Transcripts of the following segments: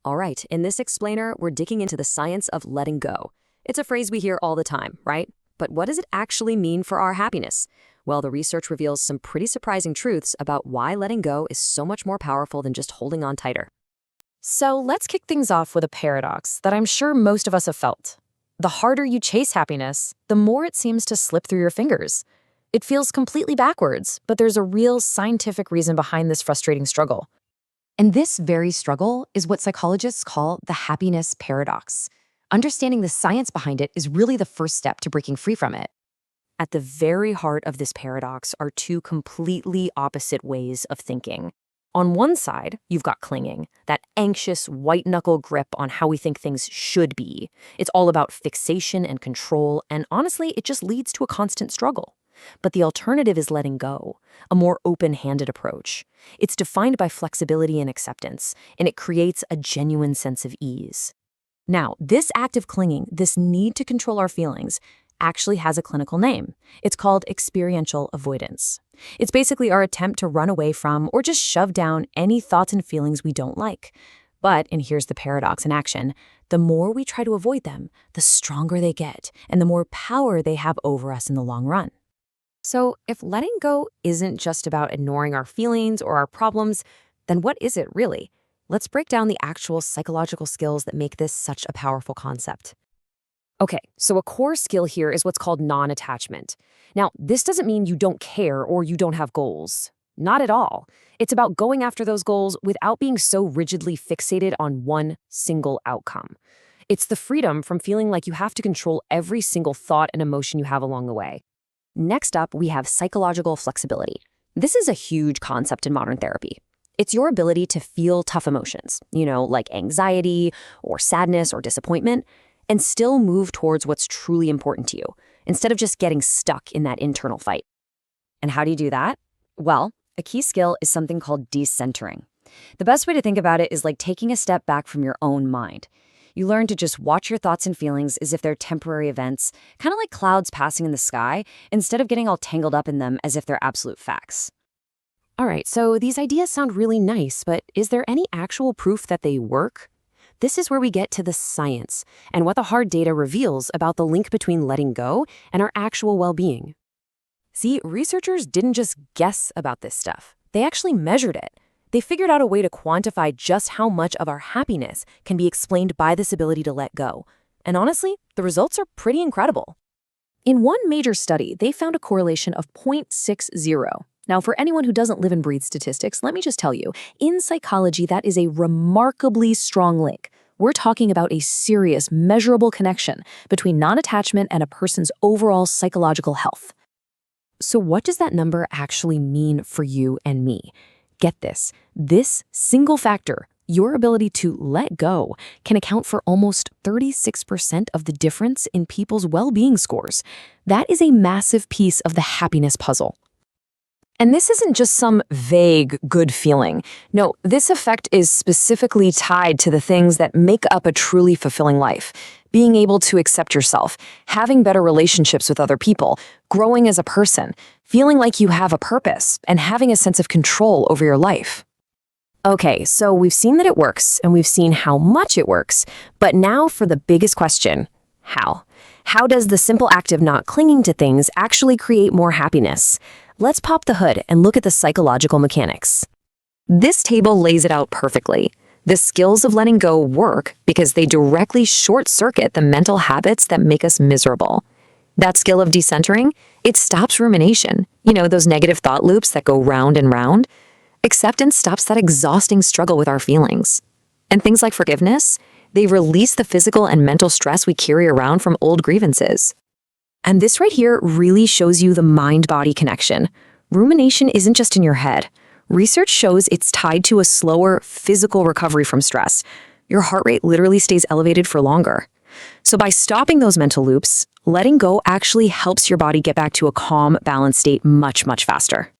All right, in this explainer, we're digging into the science of letting go. It's a phrase we hear all the time, right? But what does it actually mean for our happiness? Well, the research reveals some pretty surprising truths about why letting go is so much more powerful than just holding on tighter. So let's kick things off with a paradox that I'm sure most of us have felt. The harder you chase happiness, the more it seems to slip through your fingers. It feels completely backwards, but there's a real scientific reason behind this frustrating struggle. And this very struggle is what psychologists call the happiness paradox. Understanding the science behind it is really the first step to breaking free from it. At the very heart of this paradox are two completely opposite ways of thinking. On one side, you've got clinging, that anxious white-knuckle grip on how we think things should be. It's all about fixation and control, and honestly, it just leads to a constant struggle. But the alternative is letting go, a more open-handed approach. It's defined by flexibility and acceptance, and it creates a genuine sense of ease. Now, this act of clinging, this need to control our feelings, actually has a clinical name. It's called experiential avoidance. It's basically our attempt to run away from or just shove down any thoughts and feelings we don't like. But, and here's the paradox in action, the more we try to avoid them, the stronger they get, and the more power they have over us in the long run. So, if letting go isn't just about ignoring our feelings or our problems, then what is it really? Let's break down the actual psychological skills that make this such a powerful concept. Okay, so a core skill here is what's called non-attachment. Now, this doesn't mean you don't care or you don't have goals. Not at all. It's about going after those goals without being so rigidly fixated on one single outcome. It's the freedom from feeling like you have to control every single thought and emotion you have along the way. Next up, we have psychological flexibility. This is a huge concept in modern therapy. It's your ability to feel tough emotions, like anxiety or sadness or disappointment, and still move towards what's truly important to you, instead of just getting stuck in that internal fight. And how do you do that? Well, a key skill is something called decentering. The best way to think about it is like taking a step back from your own mind. You learn to just watch your thoughts and feelings as if they're temporary events, kind of like clouds passing in the sky, instead of getting all tangled up in them as if they're absolute facts. All right, so these ideas sound really nice, but is there any actual proof that they work? This is where we get to the science and what the hard data reveals about the link between letting go and our actual well-being. See, researchers didn't just guess about this stuff. They actually measured it. They figured out a way to quantify just how much of our happiness can be explained by this ability to let go. And honestly, the results are pretty incredible. In one major study, they found a correlation of 0.60. Now, for anyone who doesn't live and breathe statistics, let me just tell you, in psychology, that is a remarkably strong link. We're talking about a serious, measurable connection between non-attachment and a person's overall psychological health. So what does that number actually mean for you and me? Get this single factor, your ability to let go, can account for almost 36% of the difference in people's well-being scores. That is a massive piece of the happiness puzzle. And this isn't just some vague good feeling. No, this effect is specifically tied to the things that make up a truly fulfilling life. Being able to accept yourself, having better relationships with other people, growing as a person, feeling like you have a purpose, and having a sense of control over your life. Okay, so we've seen that it works, and we've seen how much it works. But now for the biggest question, how? How does the simple act of not clinging to things actually create more happiness? Let's pop the hood and look at the psychological mechanics. This table lays it out perfectly. The skills of letting go work because they directly short-circuit the mental habits that make us miserable. That skill of decentering, it stops rumination. Those negative thought loops that go round and round. Acceptance stops that exhausting struggle with our feelings. And things like forgiveness, they release the physical and mental stress we carry around from old grievances. And this right here really shows you the mind-body connection. Rumination isn't just in your head. Research shows it's tied to a slower physical recovery from stress. Your heart rate literally stays elevated for longer. So by stopping those mental loops, letting go actually helps your body get back to a calm, balanced state much, much faster.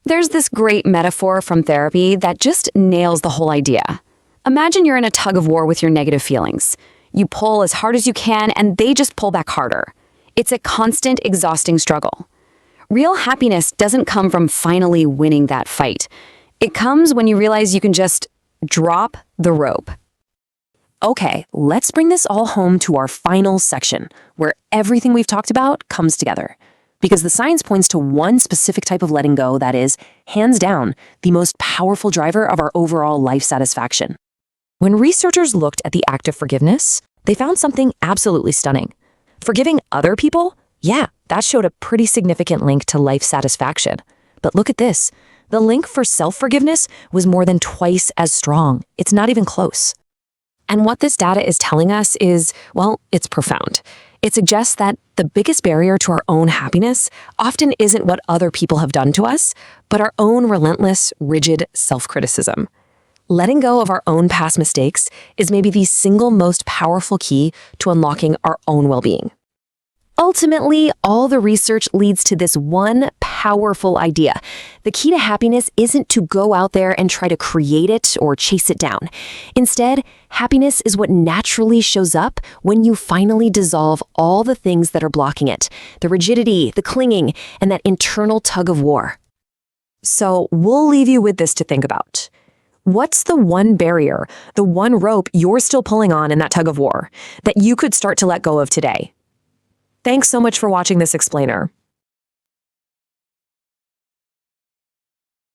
There's this great metaphor from therapy that just nails the whole idea. Imagine you're in a tug-of-war with your negative feelings. You pull as hard as you can, and they just pull back harder. It's a constant, exhausting struggle. Real happiness doesn't come from finally winning that fight. It comes when you realize you can just drop the rope. Okay, let's bring this all home to our final section, where everything we've talked about comes together. Because the science points to one specific type of letting go that is, hands down, the most powerful driver of our overall life satisfaction. When researchers looked at the act of forgiveness, they found something absolutely stunning. Forgiving other people? Yeah, that showed a pretty significant link to life satisfaction. But look at this. The link for self-forgiveness was more than twice as strong. It's not even close. And what this data is telling us is, well, it's profound. It suggests that the biggest barrier to our own happiness often isn't what other people have done to us, but our own relentless, rigid self-criticism. Letting go of our own past mistakes is maybe the single most powerful key to unlocking our own well-being. Ultimately, all the research leads to this one powerful idea. The key to happiness isn't to go out there and try to create it or chase it down. Instead, happiness is what naturally shows up when you finally dissolve all the things that are blocking it, the rigidity, the clinging, and that internal tug-of-war. So we'll leave you with this to think about. What's the one barrier, the one rope you're still pulling on in that tug-of-war that you could start to let go of today? Thanks so much for watching this explainer.